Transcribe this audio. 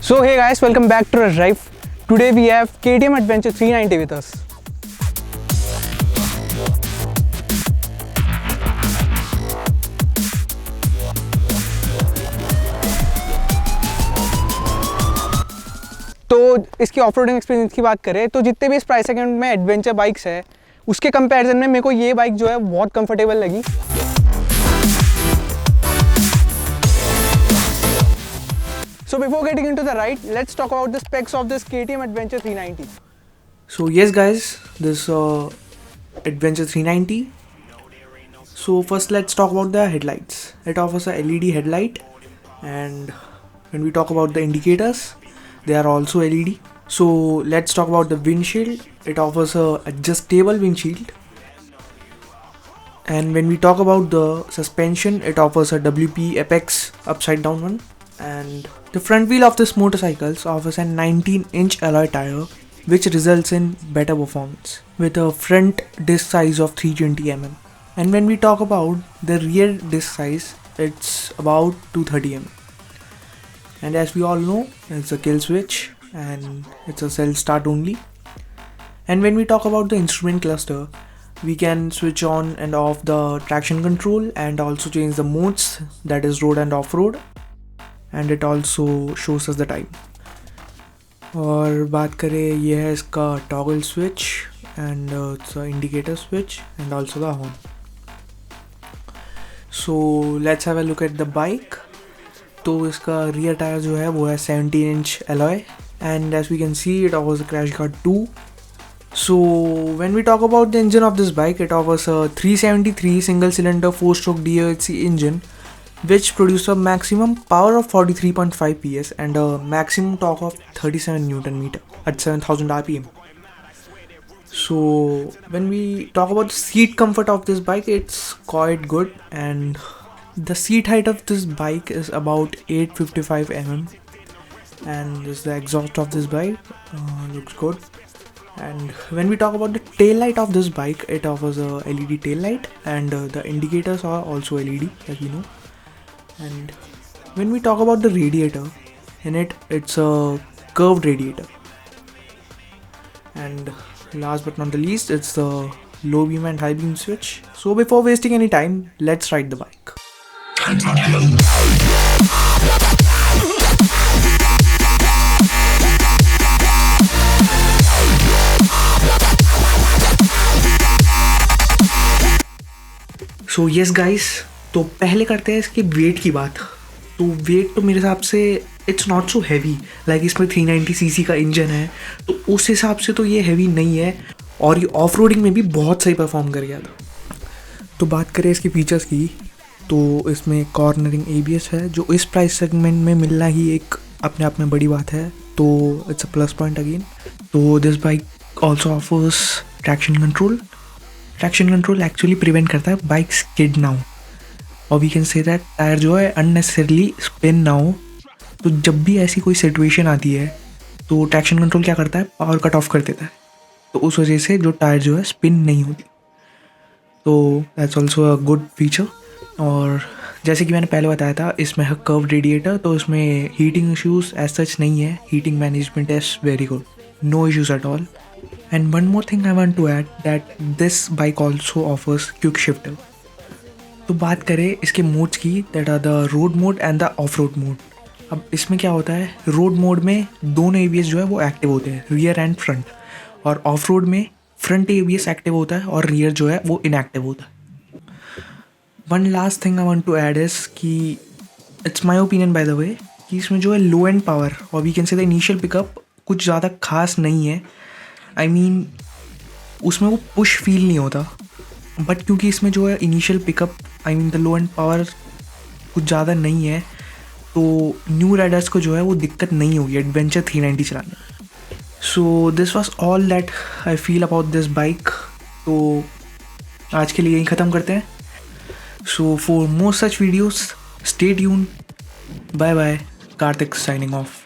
So hey guys, welcome back to our drive. Today we have KTM Adventure 390 with us. तो इसकी off-roading experience की बात करें तो जितने भी इस प्राइस सेगमेंट में एडवेंचर बाइक्स है उसके कंपैरिजन में मेरे को ये बाइक जो है बहुत कंफर्टेबल लगी. So before getting into the ride, let's talk about the specs of this KTM Adventure 390. So yes guys, this Adventure 390. So first let's talk about the headlights. It offers a LED headlight, and when we talk about the indicators, they are also LED. So let's talk about the windshield. It offers a adjustable windshield. And when we talk about the suspension, it offers a WP Apex upside down one. And the front wheel of this motorcycle offers a 19-inch alloy tire, which results in better performance with a front disc size of 320 mm. And when we talk about the rear disc size, it's about 230 mm. And as we all know, it's a kill switch and it's a self start only. And when we talk about the instrument cluster, we can switch on and off the traction control and also change the modes, that is road and off-road. And it also shows us the time. और बात करें ये है इसका toggle switch and it's an indicator switch and also the horn. So let's have a look at the bike. तो इसका rear tire जो है वो है 17-inch alloy and as we can see it offers a crash guard 2. So when we talk about the engine of this bike, it offers a 373 single cylinder 4-stroke DOHC engine, which produces a maximum power of 43.5 PS and a maximum torque of 37 Nm at 7000 RPM. So when we talk about the seat comfort of this bike, it's quite good, and the seat height of this bike is about 855 mm, and this is the exhaust of this bike. Looks good. And when we talk about the tail light of this bike, it offers a LED tail light and the indicators are also LED, as you know. And when we talk about the radiator, in it's a curved radiator. And last but not the least, it's the low beam and high beam switch. So before wasting any time, let's ride the bike. So yes guys, तो पहले करते हैं इसके wait की बात. तो wait तो मेरे हिसाब से it's not so heavy, like इसमें 390 सीसी का इंजन है तो उस हिसाब से तो ये हैवी नहीं है और ये ऑफ रोडिंग में भी बहुत सही परफॉर्म कर गया था. तो बात करें इसके फीचर्स की, तो इसमें कॉर्नरिंग ABS है जो इस प्राइस सेगमेंट में मिलना ही एक अपने आप में बड़ी बात है, तो it's a plus point again. तो this bike also offers traction control. Traction control actually prevent करता है बाइक स्किड ना हो, और we can say that tyre जो है अननेसेसरली स्पिन ना हो. तो जब भी ऐसी कोई सिचुएशन आती है तो ट्रैक्शन कंट्रोल क्या करता है, पावर कट ऑफ कर देता है, तो उस वजह से जो टायर जो है स्पिन नहीं होती. तो that's also a good feature. और जैसे कि मैंने पहले बताया था, इसमें है कर्व रेडिएटर, तो इसमें हीटिंग इश्यूज एज सच नहीं है. Heating management is very good, no issues at all. And one more thing I want to add that this bike also offers quick shifter. तो बात करें इसके मोड्स की, that are the road mode and the off road mode. अब इसमें क्या होता है, रोड मोड में दोनों ABS जो है वो एक्टिव होते हैं, रियर एंड फ्रंट, और ऑफ रोड में फ्रंट ABS एक्टिव होता है और रियर जो है वो इनएक्टिव होता है. One last thing I want to add is कि it's my opinion by the way कि इसमें जो है लो एंड पावर और we can say the initial pickup कुछ ज़्यादा खास नहीं है. आई मीन उसमें वो पुश फील नहीं होता, बट क्योंकि इसमें जो है initial pickup I mean the low end power कुछ ज़्यादा नहीं है, तो न्यू राइडर्स को जो है वो दिक्कत नहीं होगी एडवेंचर 390 चलाने. So this was all that I feel about this bike. तो आज के लिए यहीं ख़त्म करते हैं. So for more such videos stay tuned. Bye bye. Karthik signing of.